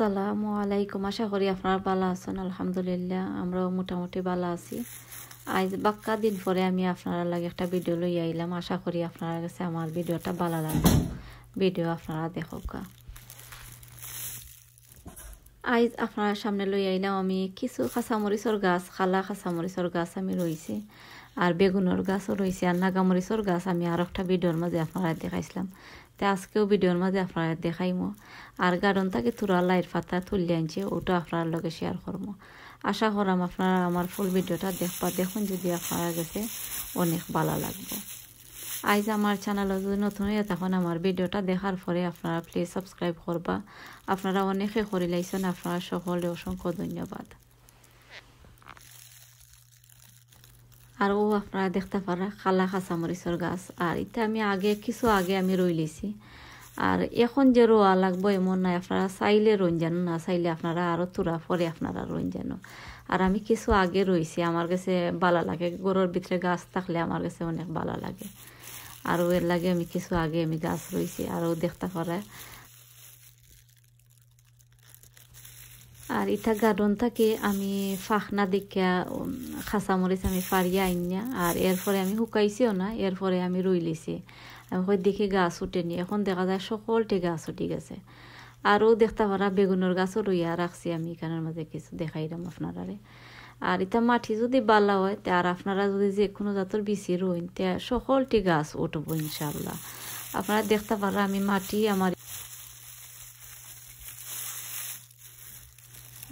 আসসালামু আলাইকুম। আশা করি আপনারা ভালো আছেন। আলহামদুলিল্লাহ আমরাও মোটামুটি ভালো আছি। আজ বাক্কা দিন পরে আমি আপনারা লাগে একটা ভিডিও লই আইলাম। আশা করি আপনারা কাছে আমার ভিডিওটা ভালো লাগবে। ভিডিও আপনারা দেখোকা। আজ আপনার সামনে লই আইলাম আমি কিছু কাঁচামরিচর গাছ, খালা কাঁচামরিচর গাছ আমি রয়েছে, আর বেগুনের গাছও রয়েছে, আর নাগামরিচর গাছ আমি আর একটা ভিডিওর মাঝে আপনারা দেখাইছিলাম। তো আজকেও ভিডিওর মাঝে আপনারা দেখাইমো। আর গার্ডন থেকে তুরা লাইট পাতা তুলে আনছে, ওটা আপনার লগে শেয়ার করবো। আশা করাম আপনারা আমার ফুল ভিডিওটা দেখবা। দেখুন যদি আপনারা গেছে অনেক ভালো লাগবে। আজ আমার চ্যানেলে যদি নতুন হয়ে তখন আমার ভিডিওটা দেখার পরে আপনারা প্লিজ সাবস্ক্রাইব করবা। আপনারা অনেকে করে লাইছেন, আপনারা সকলে অসংখ্য ধন্যবাদ। আর ও আপনারা দেখতে পারা খালা কাঁচামরিচর গাছ, আর এটা আমি কিছু আগে আমি রই লিছি। আর এখন যে রোয়া লাগবো এমন নাই, আপনারা চাইলে রঞ্জানো, না চাইলে আপনারা আরও তোরা পরে আপনারা রঞ্জানো। আর আমি কিছু আগে রয়েছি, আমার কাছে ভালো লাগে। গরুর ভিতরে গাছ থাকলে আমার কাছে অনেক ভালো লাগে। আর এর লাগে আমি কিছু আগে আমি গাছ রয়েছি, আরও দেখতে পারা। আর এটা গার্ডন থেকে আমি ফাঁকনা দেখা খাঁচামরিচ আমি ফাড়িয়া আইনা, আর এরপরে আমি শুকাইছিও না, এরপরে আমি রুই লিছি। আমি কই দেখি গাছ উঠেনি, এখন দেখা যায় সকলটি গাছ উঠে গেছে। আরও দেখতে পারা বেগুনের গাছও রইয়া রাখছি আমি এখানের মাঝে, কিছু দেখাইলাম আপনারা। আর এটা মাটি যদি বালা হয় তে, আর আপনারা যদি যে কোনো জাতের বিচি রইন তে সকলটি গাছ উঠবো ইনশাল্লাহ। আপনারা দেখতে পারা আমি মাটি আমার।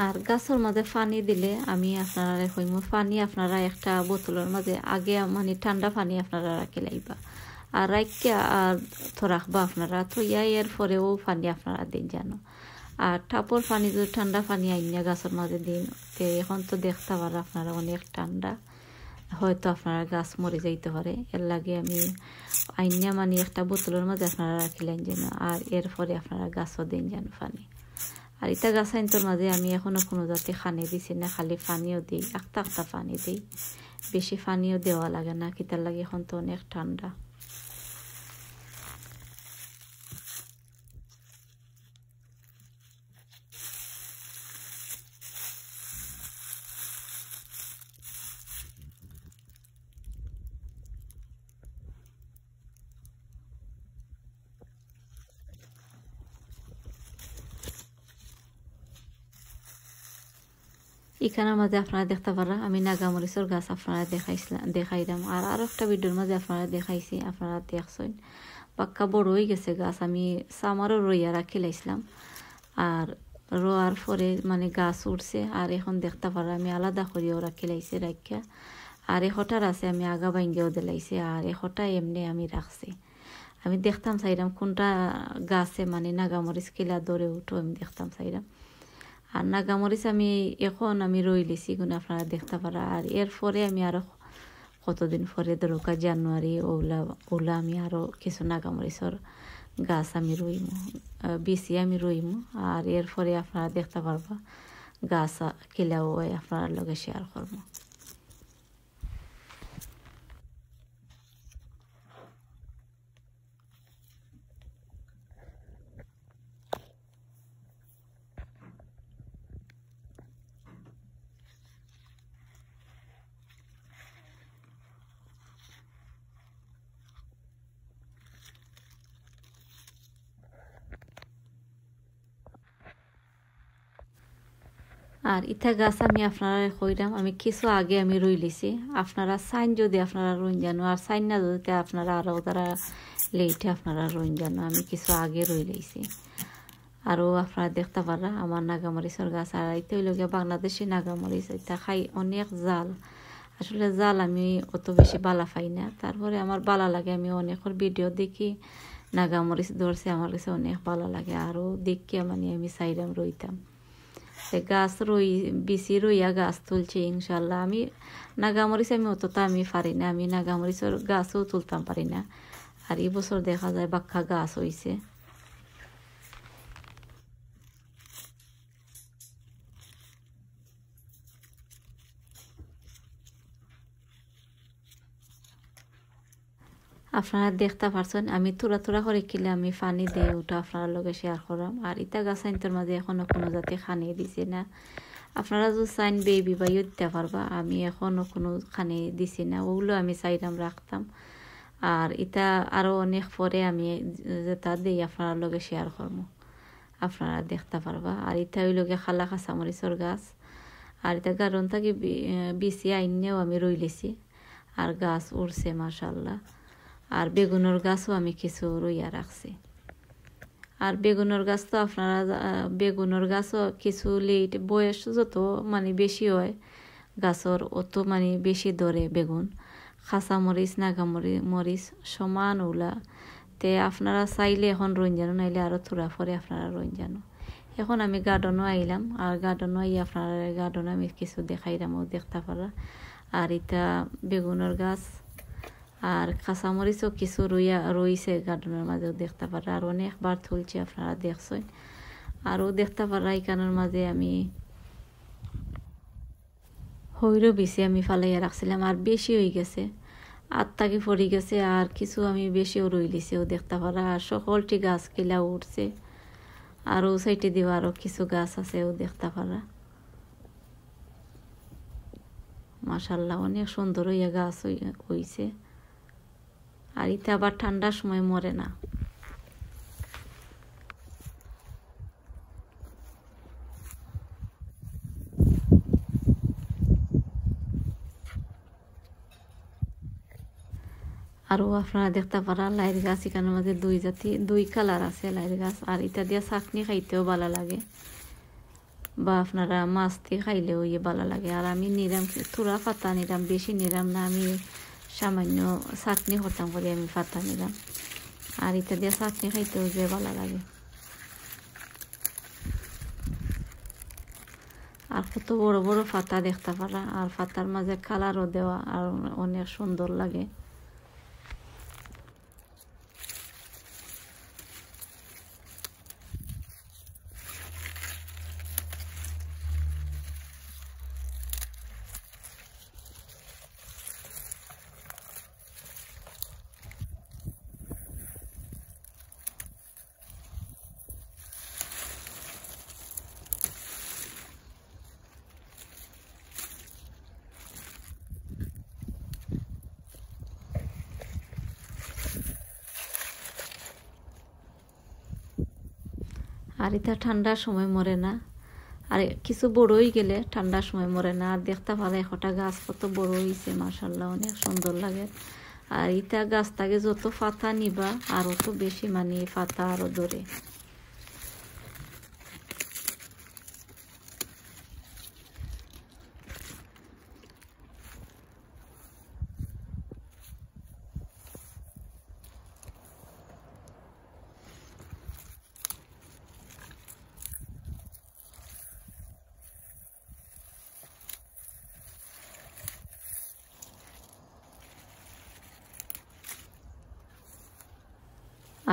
আর গাছের মাঝে পানি দিলে আমি আপনারা কইম, পানি আপনারা একটা বোতলের মাঝে আগে মানে ঠান্ডা পানি আপনারা রাখি লাইবা, আর রাখিয়া আর তো রাখবা আপনারা, তো এর পরেও পানি আপনারা দিন জানো। আর টাপর পানি যদি ঠান্ডা পানি আইনা গাছের মাঝে দিন, তো এখন তো দেখতে পারা আপনারা অনেক ঠান্ডা, হয়তো আপনারা গাছ মরে যাইতে পারে। এর লাগে আমি আইনা মানে একটা বোতলের মাঝে আপনারা রাখিলেন যেন, আর এরপরে আপনারা গাছও দিন যেন পানি। আর ইটা গাছ আইনটোর মাঝে আমি এখনো কোনো জাতি খানি দিছি না, খালি পানিও দিই, একটা পানি দিই, বেশি পানিও দেওয়া লাগে না। কিতার লাগে এখন তো অনেক ঠান্ডা। এখানের মাঝে আপনারা দেখতে পারা আমি নাগামরিচর গাছ আপনারা দেখাইলাম। আর একটা ভিডিওর মাঝে আপনারা দেখাইছি, আপনারা দেখছেন পাক্কা বড় হয়ে গেছে গাছ। আমি সামারও রইয়া রাখি লাইছিলাম, আর রোয়ার পরে মানে গাছ উঠছে। আর এখন দেখতে পারা আমি আলাদা করিও রাখি লাইছি রাখিয়া। আর এখটার আছে আমি আগা ভাঙ্গিও দিলাইছি, আর এখটা এমনি আমি রাখছি। আমি দেখতাম চাইলাম কোনটা গাছে মানে নাগামরিচ কিলা দরে উঠো, আমি দেখতাম চাইলাম। আর নাগামরিচ আমি এখন আমি রই লিছি গুণ আপনারা দেখতে পারা। আর এরপরে আমি আরো কতদিন পরে ধরোকা জানুয়ারি ওলা আমি আরো কিছু নাগামরিচর গাছ আমি রইমু, বিচি আমি রইমু। আর এরপরে আপনারা দেখতে পারবা গাছ কিলাও আপনার লগে শেয়ার করবো। আর ইটা গাছ আমি আপনারা কইরাম আমি কিছু আগে আমি রই লিছি। আপনারা সাইন যদি আপনারা রইন জানো, আর সাইন না যদি আপনারা আরও তারা লেটে আপনারা রইন জানো, আমি কিছু আগে রই লাইছি। আরও আপনারা দেখতে পারা আমার নাগামরিচর গাছ। আর এটা হইল গিয়ে বাংলাদেশি নাগামরিচ, এটা খাই অনেক জাল। আসলে জাল আমি অত বেশি বালা পাই না, তারপরে আমার বালা লাগে। আমি অনেকের ভিডিও দেখি নাগামরিচ ধরছে, আমার কাছে অনেক ভালো লাগে। আরও দেখিয়া মানে আমি সাইরাম রইতাম। গাছ বিচি রইয়া গাছ তুলছি ইনশাল্লাহ। আমি নাগামরিচ আমি অতটা আমি পারি না, আমি নাগামরিচের গাছও তুলতাম পারি না। আর এই বছর দেখা যায় বাক্কা গাছ হইছে। আপনারা দেখতে পারছেন আমি থোড়া থোড়া করে কিলে আমি পানি দিয়ে ওটা আপনারা লগে শেয়ার করাম। আর ইটা গাছ আইনটোর মাঝে এখনো কোনো জাতি খানি দিছে না। আপনারা যদি চাইন বেবি বাইও দিতে পারবা, আমি এখনো কোনো খানি দিছি না, ওগুলো আমি চাইরাম রাখতাম। আর এটা আরও অনেক পরে আমি যেটা দিই আপনার লগে শেয়ার করবো, আপনারা দেখতে পারবা। আর এটা ওই লগে খালা কাঁচামরিচর গাছ। আর এটা গার্ডন থেকে বিচি আইনেও আমি রইলেছি, আর গাছ উড়ছে মাশাল্লাহ। আর বেগুনের গাছও আমি কিছু রইয়া রাখছি। আর বেগুনের গাছ তো আপনারা বেগুনের গাছও কিছু লেট বয়স যত মানে বেশি হয় গাছর অত মানে বেশি ধরে বেগুন। কাঁচামরিচ মরিচ সমান ওলা তে আপনারা চাইলে এখন রঞ্জানো, নাইলে আরও থোড়া পরে আপনারা রঞ্জানো। এখন আমি গার্ডনও আইলাম, আর গার্ডনও আই আপনারা গার্ডনও আমি কিছু দেখাইলাম, ও দেখতে পারা। আর এটা বেগুনের গাছ আর কাঁচামরিচও কিছু রইছে গার্ডনের মাঝেও দেখতে পারা। আর অনেকবার তুলছি, আপনারা দেখছেন। আরও দেখতে পারা এখানের মাঝে আমি হইরও বেশি আমি ফালাইয়া রাখছিলাম, আর বেশি হয়ে গেছে, আত্মাকে পড়ে গেছে। আর কিছু আমি বেশিও রইলিছে, ও দেখতে পারা। আর সকলটি গাছ কিলা উঠছে। আর ও সাইডে দিও আরও কিছু গাছ আছে, ও দেখতে পারা। মাশাল্লাহ অনেক সুন্দর হইয়া গাছ হইছে। আর এটা আবার ঠান্ডার সময় মরে না। আরও আপনারা দেখতে পারা লাইট গাছ এখানের মধ্যে দুই কালার আছে লাইট গাছ। আর এটা দিয়ে চাটনি খাইতেও ভালো লাগে, বা আপনারা মাছ দিয়ে খাইলেও ইয়ে ভালো লাগে। আর আমি নিরাম থোড়া পাতা নিলাম, বেশি নিলাম না, আমি সামান্য চাটনি করতাম করে আমি পাতা নিলাম। আর এটা দিয়ে চাটনি খাইতেও যে ভালো লাগে। আর কত বড় বড় পাতা দেখতে পারা, আর পাতার মাঝে কালারও দেওয়া, আর অনেক সুন্দর লাগে। আর এটা ঠান্ডার সময় মরে না, আর কিছু বড় হয়ে গেলে ঠান্ডার সময় মরে না। আর দেখতে ভালো, একটা গাছ কত বড় হয়েছে মাশাল্লাহ, অনেক সুন্দর লাগে। আর এটা গাছটাকে যত পাতা নিবা আর অত বেশি মানে পাতা আরো ধরে।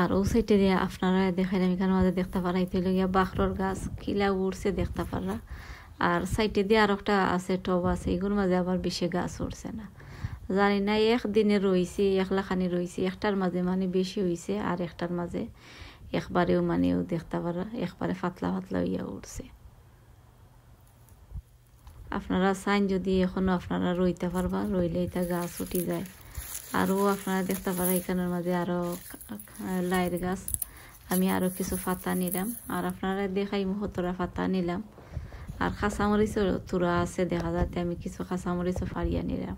আর ও সাইডে দিয়ে আপনারা দেখাইলাম এখানে মাঝে দেখতে পারা, এটা গিয়া বাখরর গাছ কিলা উড়ছে দেখতে পারা। আর সাইডে দিয়ে আর একটা আছে টব আছে, এগুলোর মাঝে আবার বেশি গাছ উঠছে না, জানি না একদিনে রয়েছে একলাখানি রয়েছে, একটার মাঝে মানে বেশি হয়েছে, আর একটার মাঝে একবারেও মানেও দেখতে পারা একবারে পাতলা পাতলা হইয়া উঠছে। আপনারা চাইন যদি এখনো আপনারা রইতে পারবা, রইলে এটা গাছ উঠি যায়। আরও আপনারা দেখতে পারা এখানের মাঝে আরো লাইয়ের গাছ, আমি আরো কিছু পাতা নিলাম। আর আপনারা দেখাই মুহতরা পাতা নিলাম। আর কাঁচামরিচও তুরা আছে দেখা যাতে, আমি কিছু কাঁচামরিচও ফাড়িয়া নিলাম।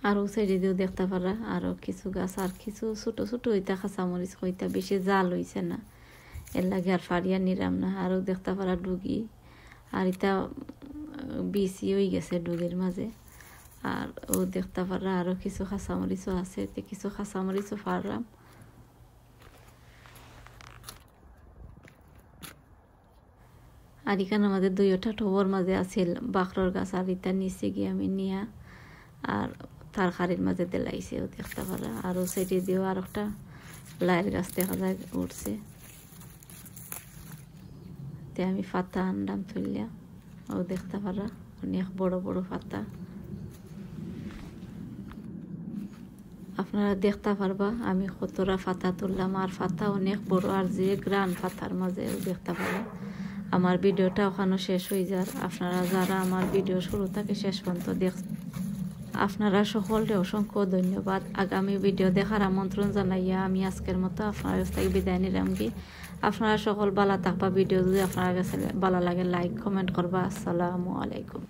আর ও সাইডে দিয়েও দেখতে পারা আরো কিছু গাছ, আর কিছু ছোট ছোট হইতা কাঁচামরিচ হইতা, বেশি জাল হইছে না, এর লাগে আর ফাড়িয়া নিলাম না। আরও দেখতে পারা ডুগি, আর এটা বিচি হয়ে গেছে ডুগির মাঝে। আর ও দেখতে পাররা আরো কিছু কাঁচামরিচও আছে, কিছু কাঁচামরিচও পারলাম। আর এখানে আমাদের দুইটা টবর মাঝে আছিল বাখরর গাছ, আর ইটা নিচে গিয়ে আমি নিয়া আর তরকারির মাঝে দিলাইছে, ও দেখতে পারা। আর ও সাইডে দিয়েও আর একটা লাইয়ের গাছ দেখা যায় উঠছে, তে আমি পাতা আনলাম তুললিয়া, ও দেখতে পারা অনেক বড় বড় পাতা। আপনারা দেখতে পারবা আমি কতটা পাতা তুললাম, আর পাতা অনেক বড়, আর যে গ্রান পাতার মাঝে দেখতে পারা। আমার ভিডিওটা ওখানে শেষ হয়ে যায়। আপনারা যারা আমার ভিডিও শুরু থেকে শেষ পর্যন্ত দেখছেন, আপনারা সকলকে অসংখ্য ধন্যবাদ। আগামী ভিডিও দেখার আমন্ত্রণ জানাইয়া আমি আজকের মতো আপনার কাছ থেকে বিদায় নিলাম কি। আপনারা সকল ভালো থাকবা। ভিডিও যদি আপনার কাছে ভালো লাগে লাইক কমেন্ট করবা। আসসালামু আলাইকুম।